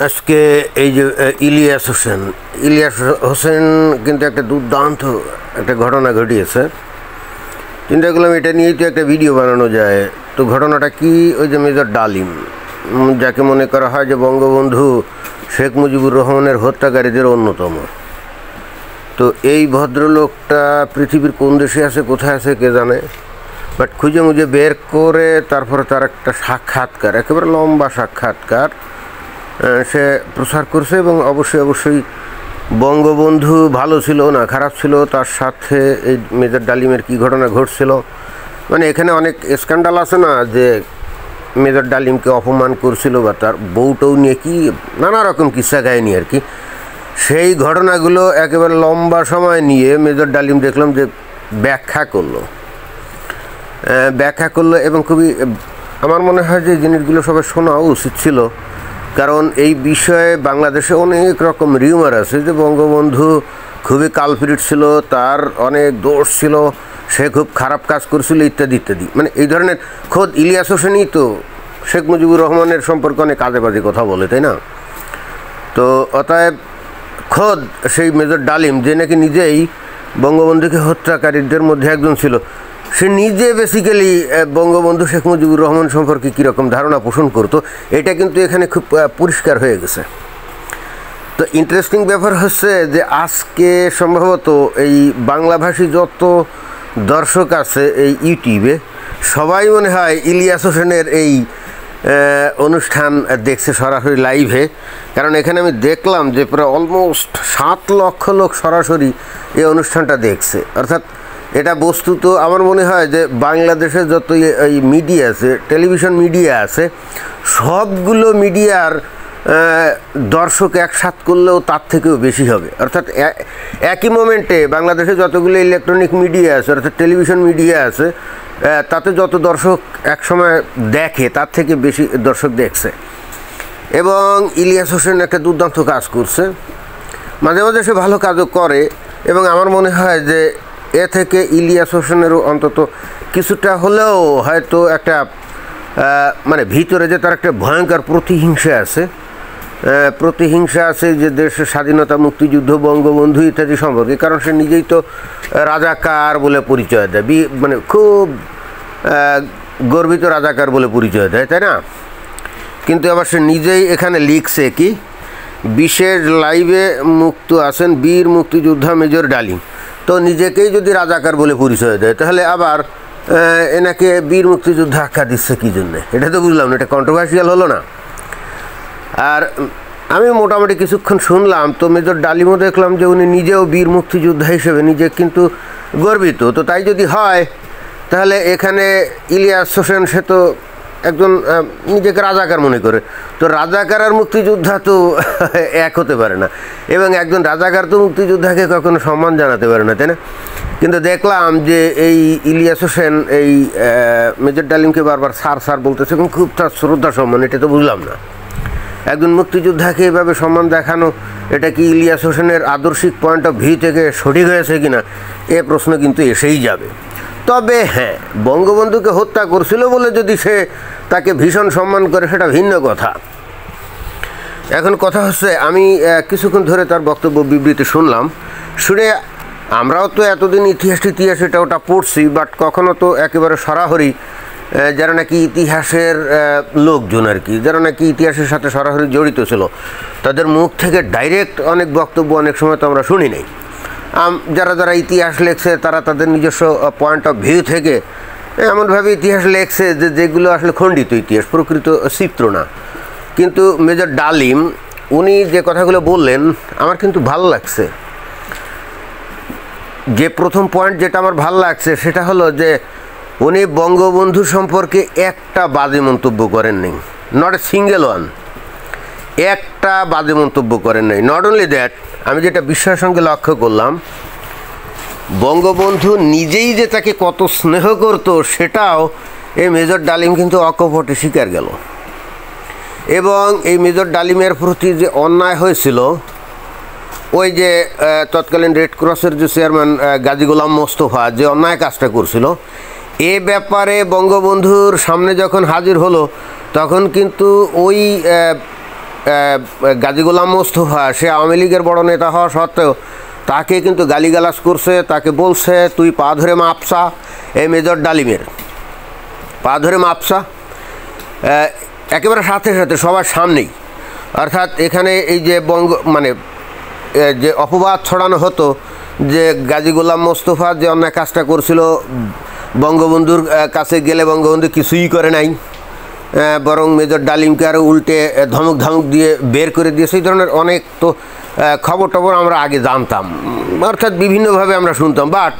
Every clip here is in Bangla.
আজকে এই যে ইলিয়াস হোসেন কিন্তু একটা দুর্দান্ত একটা ঘটনা ঘটিয়েছে। চিন্তা করলাম এটা নিয়েই তো একটা ভিডিও বানানো যায়। তো ঘটনাটা কি, ওই যে মেজর ডালিম, যাকে মনে করা হয় যে বঙ্গবন্ধু শেখ মুজিবুর রহমানের হত্যাকারীদের অন্যতম। তো এই ভদ্রলোকটা পৃথিবীর কোন দেশে আছে, কোথায় আছে কে জানে, বাট খুঁজে মুজে বের করে তারপরে তার একটা সাক্ষাৎকার, একেবারে লম্বা সাক্ষাৎকার সে প্রচার করছে। এবং অবশ্যই বঙ্গবন্ধু ভালো ছিল না খারাপ ছিল, তার সাথে এই মেজর ডালিমের কী ঘটনা ঘটছিল, মানে এখানে অনেক স্ক্যান্ডাল আছে না, যে মেজর ডালিমকে অপমান করছিল বা তার বউটাও নিয়ে কি নানা রকম কিস্সা কাহিনী আর কি। সেই ঘটনাগুলো একেবারে লম্বা সময় নিয়ে মেজর ডালিম দেখলাম যে ব্যাখ্যা করলো এবং খুবই আমার মনে হয় যে জিনিসগুলো সবাই শোনাও উচিত ছিল। কারণ এই বিষয়ে বাংলাদেশে অনেক রকম রিউমার আছে যে বঙ্গবন্ধু খুবই কালপ্রিট ছিল, তার অনেক দোষ ছিল, সে খুব খারাপ কাজ করছিল ইত্যাদি ইত্যাদি। মানে এই ধরনের খোদ ইলিয়াস হোসেনই তো শেখ মুজিবুর রহমানের সম্পর্কে অনেক কাজে বাজে কথা বলে, তাই না? তো অতএব খোদ সেই মেজর ডালিম, যে নাকি নিজেই বঙ্গবন্ধুকে হত্যাকারীদের মধ্যে একজন ছিল, সে নিজে বেসিক্যালি বঙ্গবন্ধু শেখ মুজিবুর রহমান সম্পর্কে কীরকম ধারণা পোষণ করতো, এটা কিন্তু এখানে খুব পরিষ্কার হয়ে গেছে। তো ইন্টারেস্টিং ব্যাপার হচ্ছে যে আজকে সম্ভবত এই বাংলাভাষী যত দর্শক আছে এই ইউটিউবে, সবাই মনে হয় ইলিয়াস হোসেনের এই অনুষ্ঠান দেখছে সরাসরি লাইভে। কারণ এখানে আমি দেখলাম যে প্রায় অলমোস্ট 7 লক্ষ লোক সরাসরি এই অনুষ্ঠানটা দেখছে। অর্থাৎ এটা বস্তুত আমার মনে হয় যে বাংলাদেশে যত এই মিডিয়া আছে, টেলিভিশন মিডিয়া আছে, সবগুলো মিডিয়ার দর্শক একসাথ করলেও তার থেকেও বেশি হবে। অর্থাৎ একই মোমেন্টে বাংলাদেশে যতগুলো ইলেকট্রনিক মিডিয়া আছে, অর্থাৎ টেলিভিশন মিডিয়া আছে, তাতে যত দর্শক একসময় দেখে তার থেকে বেশি দর্শক দেখছে। এবং ইলিয়াস হোসেন একটা দুর্দান্ত কাজ করছে, মাঝে মাঝে সে ভালো কাজও করে। এবং আমার মনে হয় যে এ থেকে ইলিয়াস হোসেনেরও অন্তত কিছুটা হলেও হয়তো একটা মানে ভিতরে যে তার একটা ভয়ঙ্কর প্রতিহিংসা আছে যে দেশের স্বাধীনতা, মুক্তিযুদ্ধ, বঙ্গবন্ধু ইত্যাদি সম্পর্কে। কারণ সে নিজেই তো রাজাকার বলে পরিচয় দেয়, মানে খুব গর্বিত রাজাকার বলে পরিচয় দেয়, তাই না? কিন্তু আবার সে নিজেই এখানে লিখছে কি, বিশেষ লাইভে মুক্ত আছেন বীর মুক্তিযোদ্ধা মেজর ডালিম। তো নিজেকেই যদি রাজাকার বলে পরিচয় দেয়, তাহলে আবার এনাকে বীর মুক্তিযোদ্ধা আখ্যা দিচ্ছে কী জন্যে? এটা তো বুঝলাম না, এটা কন্ট্রোভার্সিয়াল হলো না? আর আমি মোটামুটি কিছুক্ষণ শুনলাম, তো মেজর ডালিমও দেখলাম যে উনি নিজেও বীর মুক্তিযোদ্ধা হিসেবে নিজে কিন্তু গর্বিত। তো তাই যদি হয় তাহলে এখানে ইলিয়াস হোসেন সে তো একজন নিজেকে রাজাকার মনে করে, তো রাজাকার আর মুক্তিযোদ্ধা তো এক হতে পারে না। এবং একজন রাজাকার তো মুক্তিযোদ্ধাকে কখনো সম্মান জানাতে পারে না, তাই না? কিন্তু দেখলাম যে এই ইলিয়াস হোসেন এই মেজর ডালিমকে বারবার স্যার বলতেছে এবং খুব তার শ্রদ্ধা সম্মান। এটা তো বুঝলাম না, একজন মুক্তিযোদ্ধাকে এভাবে সম্মান দেখানো, এটা কি ইলিয়াস হোসেনের আদর্শিক পয়েন্ট অফ ভিউ থেকে সঠিক হয়েছে কিনা, এ প্রশ্ন কিন্তু এসেই যাবে। তবে হ্যাঁ, বঙ্গবন্ধুকে হত্যা করছিল বলে যদি সে তাকে ভীষণ সম্মান করে, সেটা ভিন্ন কথা। এখন কথা হচ্ছে, আমি কিছুক্ষণ ধরে তার বক্তব্য বিবৃতি শুনে আমরাও তো এতদিন ইতিহাস এটা ওটা পড়ছি, বাট কখনো তো একেবারে সরাসরি যারা নাকি ইতিহাসের লোকজন আর কি, যারা নাকি ইতিহাসের সাথে সরাসরি জড়িত ছিল, তাদের মুখ থেকে ডাইরেক্ট অনেক বক্তব্য অনেক সময় তো আমরা শুনি নাই। যারা ইতিহাস লেখছে তারা তাদের নিজস্ব পয়েন্ট অফ ভিউ থেকে এমনভাবে ইতিহাস লেখছে যেগুলো আসলে খণ্ডিত ইতিহাস, প্রকৃত চিত্র না। কিন্তু মেজর ডালিম উনি যে কথাগুলো বললেন আমার কিন্তু ভালো লাগছে। যে প্রথম পয়েন্ট যেটা আমার ভালো লাগছে সেটা হলো যে উনি বঙ্গবন্ধু সম্পর্কে একটা বাজে মন্তব্য করেন নাই, নট এ সিঙ্গেল ওয়ান, একটা বাজে মন্তব্য করেন নাই। নট অনলি দ্যাট, আমি যেটা বিশ্বাসের সঙ্গে লক্ষ্য করলাম, বঙ্গবন্ধু নিজেই যে তাকে কত স্নেহ করতো সেটাও এই মেজর ডালিম কিন্তু অকপটে স্বীকার গেল। এবং এই মেজর ডালিমের প্রতি যে অন্যায় হয়েছিল, ওই যে তৎকালীন রেড ক্রসের যে চেয়ারম্যান গাজী গোলাম মোস্তফা যে অন্যায় কাজটা করছিল, এ ব্যাপারে বঙ্গবন্ধুর সামনে যখন হাজির হলো তখন কিন্তু ওই গাজী গোলাম মোস্তফা সে আওয়ামী লীগের বড় নেতা হওয়া সত্ত্বেও তাকে কিন্তু গালিগালাজ করছে, তাকে বলছে তুই পা ধরে মাপসা, এই মেজর ডালিমের পা ধরে মাপসা, একেবারে সাথে সাথে সবার সামনেই। অর্থাৎ এখানে এই যে যে অপবাদ ছড়ানো হতো যে গাজী গোলাম মোস্তফা যে অন্যায় কাজটা করছিল, বঙ্গবন্ধুর কাছে গেলে বঙ্গবন্ধু কিছুই করে নাই, বরং মেজর ডালিমকে আরও উল্টে ধমক দিয়ে বের করে দিয়েছে, এই ধরনের অনেক তো খবর টবর আমরা আগে জানতাম, অর্থাৎ বিভিন্নভাবে আমরা শুনতাম। বাট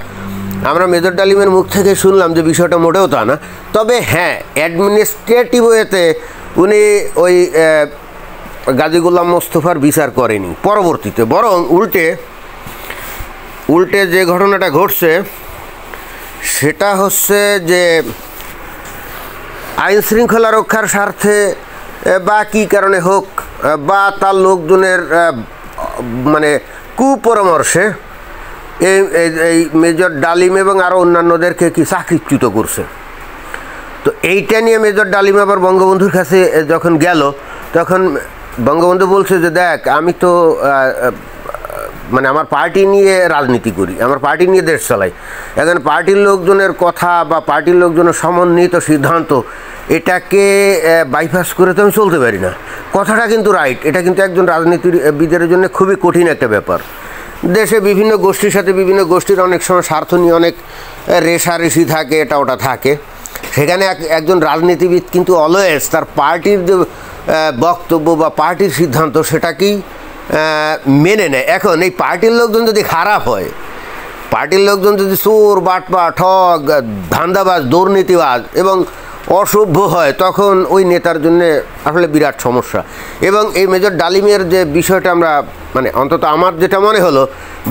আমরা মেজর ডালিমের মুখ থেকে শুনলাম যে বিষয়টা মোটেও তা না। তবে হ্যাঁ, অ্যাডমিনিস্ট্রেটিভ ওয়েতে উনি ওই গাজী গোলাম মোস্তফার বিচার করেনি পরবর্তীতে, বরং উল্টে যে ঘটনাটা ঘটছে সেটা হচ্ছে যে আইন শৃঙ্খলা রক্ষার স্বার্থে বা কী কারণে হোক বা তার লোকজনের কুপরামর্শে এই মেজর ডালিম এবং আরও অন্যান্যদেরকে কি চাকরিচ্যুত করছে। তো এইটা নিয়ে মেজর ডালিম আবার বঙ্গবন্ধুর কাছে যখন গেল, তখন বঙ্গবন্ধু বলছে যে দেখ, আমি তো আমার পার্টি নিয়ে রাজনীতি করি, আমার পার্টি নিয়ে দেশ চালাই, এখন পার্টির লোকজনের কথা বা পার্টির লোকজনের সমন্বিত সিদ্ধান্ত এটাকে বাইপাস করে তো আমি চলতে পারি না। কথাটা কিন্তু রাইট, এটা কিন্তু একজন রাজনীতিবিদের জন্য খুবই কঠিন একটা ব্যাপার। দেশে বিভিন্ন গোষ্ঠীর সাথে বিভিন্ন গোষ্ঠীর অনেক সময় স্বার্থ নিয়ে অনেক রেষারেষি থাকে, এটা ওটা থাকে। সেখানে একজন রাজনীতিবিদ কিন্তু অলওয়েজ তার পার্টির যে বক্তব্য বা পার্টির সিদ্ধান্ত সেটাকেই মেনে নেয়। এখন এই পার্টির লোকজন যদি খারাপ হয়, পার্টির লোকজন যদি চোর, বাটপা, ঠগ, ধান্দাবাজ, দুর্নীতিবাজ এবং অসভ্য হয়, তখন ওই নেতার জন্য আসলে বিরাট সমস্যা। এবং এই মেজর ডালিমের যে বিষয়টা আমরা অন্তত আমার যেটা মনে হলো,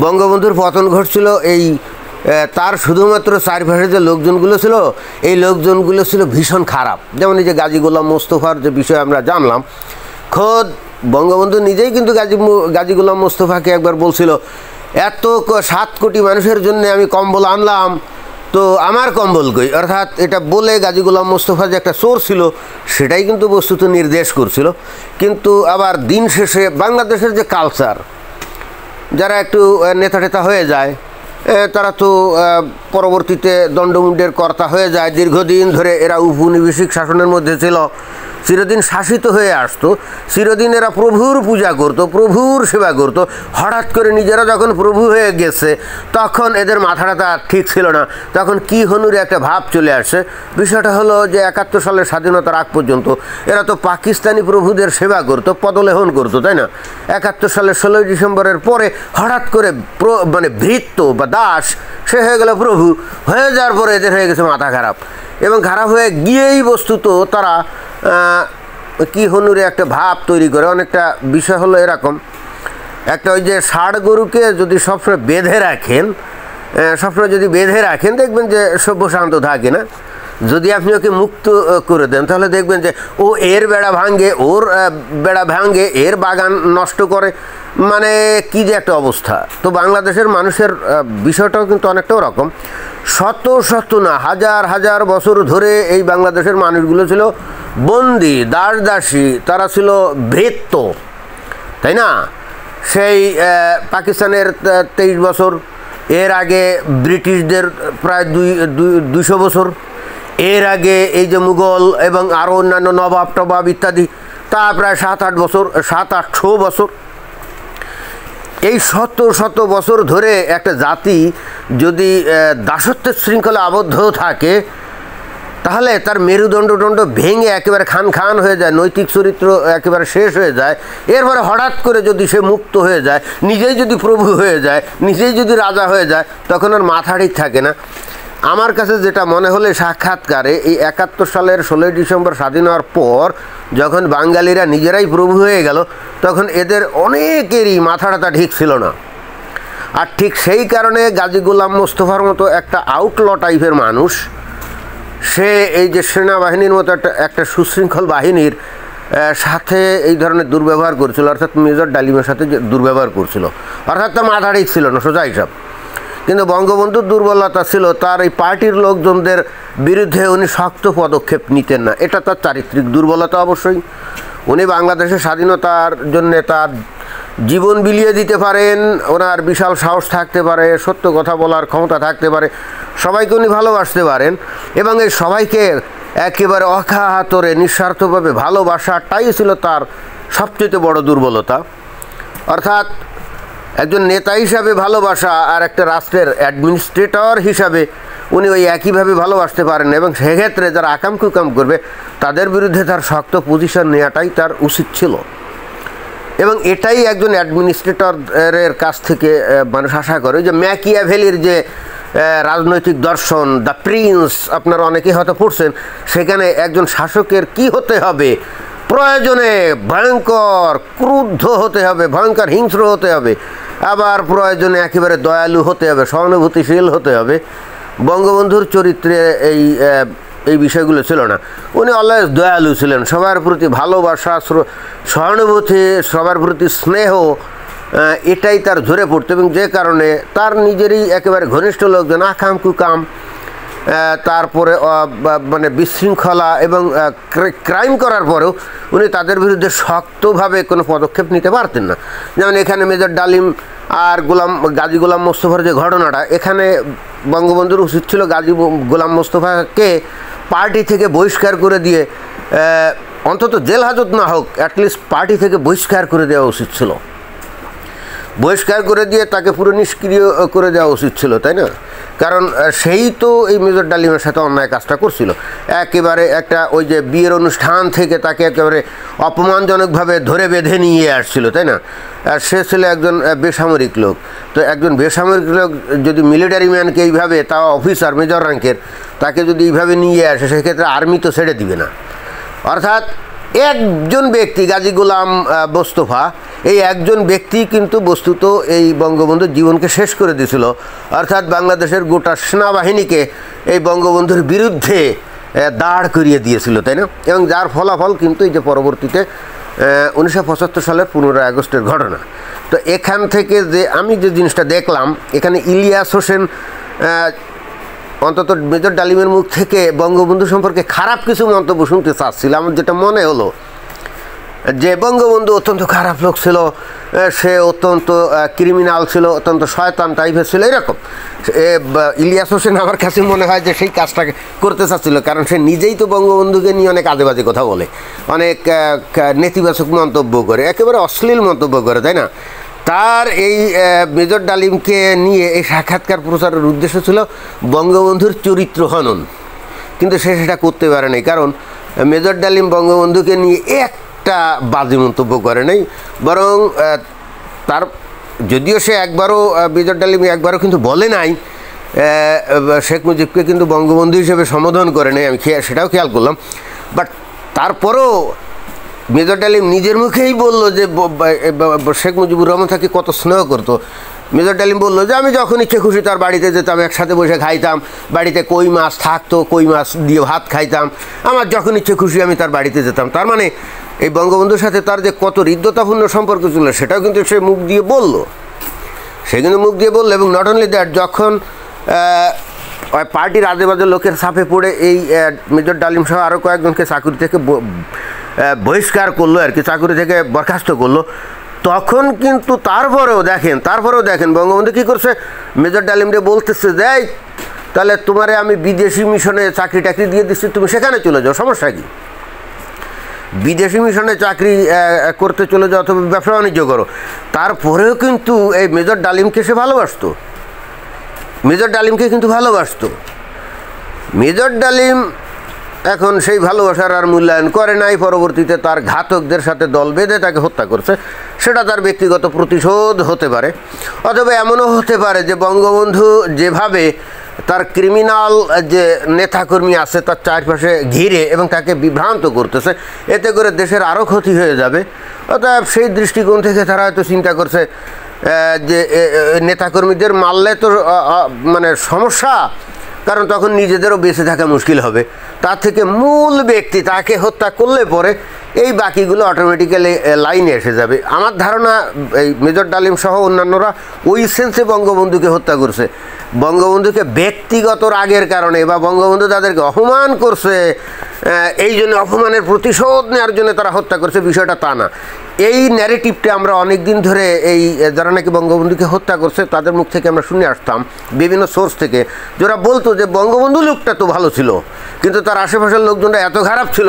বঙ্গবন্ধুর পতন ঘটছিল এই তার শুধুমাত্র চারপাশে যে লোকজনগুলো ছিল, এই লোকজনগুলো ছিল ভীষণ খারাপ। যেমন এই যে গাজী গোলাম মোস্তফার যে বিষয় আমরা জানলাম, খোদ বঙ্গবন্ধু নিজেই কিন্তু গাজী গোলাম মোস্তফাকে একবার বলছিল, এত 7 কোটি মানুষের জন্য আমি কম্বল আনলাম, তো আমার কম্বল কই। অর্থাৎ এটা বলে গাজী গোলাম মোস্তফা যে একটা চোর ছিল সেটাই কিন্তু বস্তুত নির্দেশ করছিল। কিন্তু আবার দিন শেষে বাংলাদেশের যে কালচার, যারা একটু নেতা হয়ে যায় তারা তো পরবর্তীতে দণ্ডমুণ্ডের কর্তা হয়ে যায়। দীর্ঘদিন ধরে এরা উপনিবেশিক শাসনের মধ্যে ছিল, চিরদিন শাসিত হয়ে আসতো, চিরদিন এরা প্রভুর পূজা করত, প্রভুর সেবা করত। হঠাৎ করে নিজেরা যখন প্রভু হয়ে গেছে তখন এদের মাথাটা ঠিক ছিল না, তখন কি হনুরে একটা ভাব চলে আসে। বিষয়টা হলো যে 71 সালের স্বাধীনতার আগ পর্যন্ত এরা তো পাকিস্তানি প্রভুদের সেবা করতো, পদলেহন করতো, তাই না? 71 সালের 16 ডিসেম্বরের পরে হঠাৎ করে ভৃত্য বা দাস সে হয়ে গেল প্রভু, হয়ে যাওয়ার পরে এদের হয়ে গেছে মাথা খারাপ। এবং খারাপ হয়ে গিয়েই বস্তুত তারা কি হনুরে একটা ভাব তৈরি করে। অনেকটা বিষয় হলো এরকম, একটা ওই যে ষাঁড় গরুকে যদি সবসময় বেঁধে রাখেন দেখবেন যে সভ্য শান্ত থাকে না। যদি আপনি ওকে মুক্ত করে দেন তাহলে দেখবেন যে ও এর বেড়া ভাঙে, ওর বেড়া ভাঙে, এর বাগান নষ্ট করে, কি যে একটা অবস্থা। তো বাংলাদেশের মানুষের বিষয়টাও কিন্তু অনেকটা ওরকম। শত না হাজার বছর ধরে এই বাংলাদেশের মানুষগুলো ছিল বন্দি, দাসী, তারা ছিল ভৃত্য, তাই না? সেই পাকিস্তানের 23 বছর, এর আগে ব্রিটিশদের প্রায় 200 বছর, এর আগে এই যে মুঘল এবং আরও অন্যান্য নবাব টবাব ইত্যাদি, তা প্রায় 700-800 বছর। এই শত বছর ধরে একটা জাতি যদি দাসত্বের শৃঙ্খলা আবদ্ধ থাকে তাহলে তার মেরুদণ্ড ভেঙে একেবারে খান হয়ে যায়, নৈতিক চরিত্র একেবারে শেষ হয়ে যায়। এরপরে হঠাৎ করে যদি সে মুক্ত হয়ে যায়, নিজেই যদি প্রভু হয়ে যায়, নিজেই যদি রাজা হয়ে যায়, তখন আর মাথা ঠিক থাকে না। আমার কাছে যেটা মনে হলো সাক্ষাৎকারে, এই 71 সালের 16 ডিসেম্বর স্বাধীন হওয়ার পর যখন বাঙালিরা নিজেরাই প্রভু হয়ে গেল, তখন এদের অনেকেরই মাথাটা ঠিক ছিল না। আর ঠিক সেই কারণে গাজী গোলাম মোস্তফার মতো একটা আউটল টাইপের মানুষ, সে এই যে সেনাবাহিনীর মতো একটা সুশৃঙ্খল বাহিনীর সাথে এই ধরনের দুর্ব্যবহার করছিল, অর্থাৎ মেজর ডালিমের সাথে যে দুর্ব্যবহার করছিল, অর্থাৎ তার মাথা ঠিক ছিল না, সোজা হিসাব। কিন্তু বঙ্গবন্ধুর দুর্বলতা ছিল তার এই পার্টির লোকজনদের বিরুদ্ধে উনি শক্ত পদক্ষেপ নিতেন না, এটা তার চারিত্রিক দুর্বলতা অবশ্যই। উনি বাংলাদেশের স্বাধীনতার জন্যে তার জীবন বিলিয়ে দিতে পারেন, ওনার বিশাল সাহস থাকতে পারে, সত্য কথা বলার ক্ষমতা থাকতে পারে, সবাইকে উনি ভালোবাসতে পারেন এবং এই সবাইকে একেবারে অকাতরে নিঃস্বার্থভাবে ভালোবাসাটাই ছিল তার সবচেয়ে বড় দুর্বলতা। অর্থাৎ একজন নেতা হিসাবে ভালোবাসা আর একটা রাষ্ট্রের অ্যাডমিনিস্ট্রেটর হিসাবে উনি ওই একইভাবে ভালোবাসতে পারেন এবং সেক্ষেত্রে যারা আকাম কুকাম করবে তাদের বিরুদ্ধে তার শক্ত পজিশন নেওয়াটাই তার উচিত ছিল এবং এটাই একজন অ্যাডমিনিস্ট্রেটরের কাছ থেকে মানুষ আশা করে। যে ম্যাকিয়াভেলির যে রাজনৈতিক দর্শন দ্য প্রিন্স আপনারা অনেকেই হয়তো পড়ছেন, সেখানে একজন শাসকের কি হতে হবে, প্রয়োজনে ভয়ঙ্কর ক্রুদ্ধ হতে হবে, ভয়ঙ্কর হিংস্র হতে হবে, আবার প্রয়োজনে একেবারে দয়ালু হতে হবে, সহানুভূতিশীল হতে হবে। বঙ্গবন্ধুর চরিত্রে এই বিষয়গুলো ছিল না। উনি অলওয়েজ দয়ালু ছিলেন, সবার প্রতি ভালোবাসা, সহানুভূতি, সবার প্রতি স্নেহ, এটাই তার ঝরে পড়তো এবং যে কারণে তার নিজেরই একেবারে ঘনিষ্ঠ লোকজন আকাম কুকাম, তারপরে মানে বিশৃঙ্খলা এবং ক্রাইম করার পরেও উনি তাদের বিরুদ্ধে শক্তভাবে কোনো পদক্ষেপ নিতে পারতেন না। যেমন এখানে মেজর ডালিম আর গাজী গোলাম মোস্তফার যে ঘটনাটা, এখানে বঙ্গবন্ধুর উচিত ছিল গাজী গোলাম মোস্তফাকে পার্টি থেকে বহিষ্কার করে দিয়ে, অন্তত জেল হাজত না হোক, অ্যাটলিস্ট পার্টি থেকে বহিষ্কার করে দেওয়া উচিত ছিল, বহিষ্কার করে দিয়ে তাকে পুরো নিষ্ক্রিয় করে দেওয়া উচিত ছিল, তাই না? কারণ সেই তো এই মেজর ডালিমের সাথে অন্যায় কাজটা করছিল। একেবারে একটা ওই যে বিয়ের অনুষ্ঠান থেকে তাকে একেবারে অপমানজনকভাবে ধরে বেঁধে নিয়ে আসছিল, তাই না? আর সে ছিল একজন বেসামরিক লোক। তো একজন বেসামরিক লোক যদি মিলিটারি ম্যানকে এইভাবে, তাও অফিসার মেজর র্যাঙ্কের, তাকে যদি এইভাবে নিয়ে আসে, সেক্ষেত্রে আর্মি তো ছেড়ে দিবে না। অর্থাৎ একজন ব্যক্তি গাজী গোলাম মোস্তফা, এই একজন ব্যক্তি কিন্তু বস্তুত এই বঙ্গবন্ধুর জীবনকে শেষ করে দিয়েছিল। অর্থাৎ বাংলাদেশের গোটা সেনাবাহিনীকে এই বঙ্গবন্ধুর বিরুদ্ধে দাঁড় করিয়ে দিয়েছিল, তাই না? এবং যার ফলাফল কিন্তু এই যে পরবর্তীতে 1975 সালের 15 আগস্টের ঘটনা। তো এখান থেকে যে আমি যে জিনিসটা দেখলাম, এখানে ইলিয়াস হোসেন অন্তত মেজর ডালিমের মুখ থেকে বঙ্গবন্ধু সম্পর্কে খারাপ কিছু মন্তব্য শুনতে চাচ্ছিল। আমার যেটা মনে হলো যে বঙ্গবন্ধু অত্যন্ত খারাপ লোক ছিল, সে অত্যন্ত ক্রিমিনাল ছিল, অত্যন্ত শয়তান টাইপের ছিল, এরকম। ইলিয়াস হোসেন আমার কাছে মনে হয় যে সেই কাজটাকে করতে চাচ্ছিল, কারণ সে নিজেই তো বঙ্গবন্ধুকে নিয়ে অনেক আজে বাজে কথা বলে, অনেক নেতিবাচক মন্তব্য করে, একেবারে অশ্লীল মন্তব্য করে, তাই না? তার এই মেজর ডালিমকে নিয়ে এই সাক্ষাৎকার প্রচারের উদ্দেশ্য ছিল বঙ্গবন্ধুর চরিত্র হনন, কিন্তু সে সেটা করতে পারে নাই। কারণ মেজর ডালিম বঙ্গবন্ধুকে নিয়ে একটা বাজে মন্তব্য করে নাই, বরং তার যদিও সে একবারও মেজর ডালিম একবারও কিন্তু বলে নাই শেখ মুজিবকে কিন্তু বঙ্গবন্ধু হিসেবে সম্বোধন করে নাই, আমি সেটাও খেয়াল করলাম। বাট তারপরও মেজর ডালিম নিজের মুখেই বললো যে শেখ মুজিবুর রহমান তাকে কত স্নেহ করতো। মেজর ডালিম বললো যে আমি যখন ইচ্ছে খুশি তার বাড়িতে যেতাম, একসাথে বসে খাইতাম, বাড়িতে কই মাছ থাকতো, কই মাছ দিয়ে ভাত খাইতাম, আমার যখন ইচ্ছে খুশি আমি তার বাড়িতে যেতাম। তার মানে এই বঙ্গবন্ধুর সাথে তার যে কত হৃদ্যতাপূর্ণ সম্পর্ক ছিল সেটাও কিন্তু সে মুখ দিয়ে বললো, সে কিন্তু মুখ দিয়ে বললো। এবং নট অনলি দ্যাট, যখন ওই পার্টির আজেবাজে লোকের ছাপে পড়ে এই মেজর ডালিম সহ আরও কয়েকজনকে চাকরি থেকে বহিষ্কার করলো আর কি, চাকরি থেকে বরখাস্ত করলো, তখন কিন্তু তারপরেও দেখেন বঙ্গবন্ধু কী করছে, মেজর ডালিমরে বলতেছে যে তাহলে তোমারে আমি বিদেশি মিশনে চাকরি টাকরি দিয়ে দিচ্ছি, তুমি সেখানে চলে যাও, সমস্যা কি? বিদেশি মিশনে চাকরি করতে চলে যাও, অথবা ব্যবসা বাণিজ্য করো। তারপরেও কিন্তু এই মেজর ডালিমকে সে ভালোবাসতো, মেজর ডালিমকে কিন্তু ভালোবাসতো। মেজর ডালিম এখন সেই ভালোবাসার আর মূল্যায়ন করে নাই, পরবর্তীতে তার ঘাতকদের সাথে দল বেঁধে তাকে হত্যা করছে। সেটা তার ব্যক্তিগত প্রতিশোধ হতে পারে, অথবা এমনও হতে পারে যে বঙ্গবন্ধু যেভাবে তার ক্রিমিনাল যে নেতাকর্মী আছে তার চারপাশে ঘিরে এবং তাকে বিভ্রান্ত করতেছে, এতে করে দেশের আরও ক্ষতি হয়ে যাবে। অতএব সেই দৃষ্টিকোণ থেকে তারা হয়তো চিন্তা করছে যে নেতাকর্মীদের মারলে তো মানে সমস্যা, কারণ তখন নিজেদেরও বেঁচে থাকা মুশকিল হবে, তার থেকে মূল ব্যক্তি তাকে হত্যা করলে পরে এই বাকিগুলো অটোমেটিক্যালি লাইনে এসে যাবে। আমার ধারণা এই মেজর ডালিম সহ অন্যান্যরা ওই সেন্সে বঙ্গবন্ধুকে হত্যা করছে। বঙ্গবন্ধুকে ব্যক্তিগত রাগের কারণে বা বঙ্গবন্ধু তাদেরকে অপমান করছে, এই জন্য অপমানের প্রতিশোধ নেওয়ার জন্য তারা হত্যা করছে, বিষয়টা তা না। এই ন্যারেটিভটা আমরা অনেক দিন ধরে এই যারা নাকি বঙ্গবন্ধুকে হত্যা করছে তাদের মুখ থেকে আমরা শুনে আসতাম, বিভিন্ন সোর্স থেকে, যারা বলতো যে বঙ্গবন্ধু লোকটা তো ভালো ছিল, কিন্তু তার আশেপাশের লোকজনরা এত খারাপ ছিল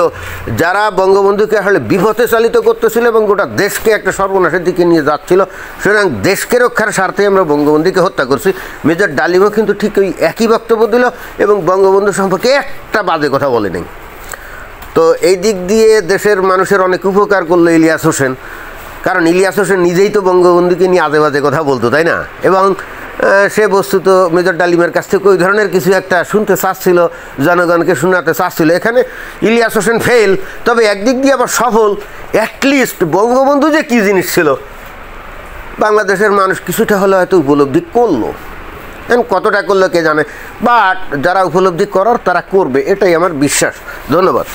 যারা বঙ্গবন্ধুকে আসলে বিপথে চালিত করতেছিল এবং গোটা দেশকে একটা সর্বনাশের দিকে নিয়ে যাচ্ছিল। সুতরাং দেশকে রক্ষার স্বার্থে আমরা বঙ্গবন্ধুকে হত্যা করছি। মেজর ডালিমও কিন্তু ঠিক ওই একই বক্তব্য দিল এবং বঙ্গবন্ধু সম্পর্কে একটা বাজে কথা বলেনি। তো এই দিক দিয়ে দেশের মানুষের অনেক উপকার করলো ইলিয়াস হোসেন, কারণ ইলিয়াস হোসেন নিজেই তো বঙ্গবন্ধুকে নিয়ে আজে বাজে কথা বলতো, তাই না? এবং সে বস্তুত মেজর ডালিমের কাছ থেকে ওই ধরনের কিছু একটা শুনতে চাচ্ছিল, জনগণকে শোনাতে চাচ্ছিল। এখানে ইলিয়াস হোসেন ফেল, তবে একদিক দিয়ে আবার সফল। অ্যাটলিস্ট বঙ্গবন্ধু যে কী জিনিস ছিল বাংলাদেশের মানুষ কিছুটা হলে হয়তো উপলব্ধি করলো। এখন কতটা করলো কে জানে, বাট যারা উপলব্ধি করার তারা করবে, এটাই আমার বিশ্বাস। ধন্যবাদ।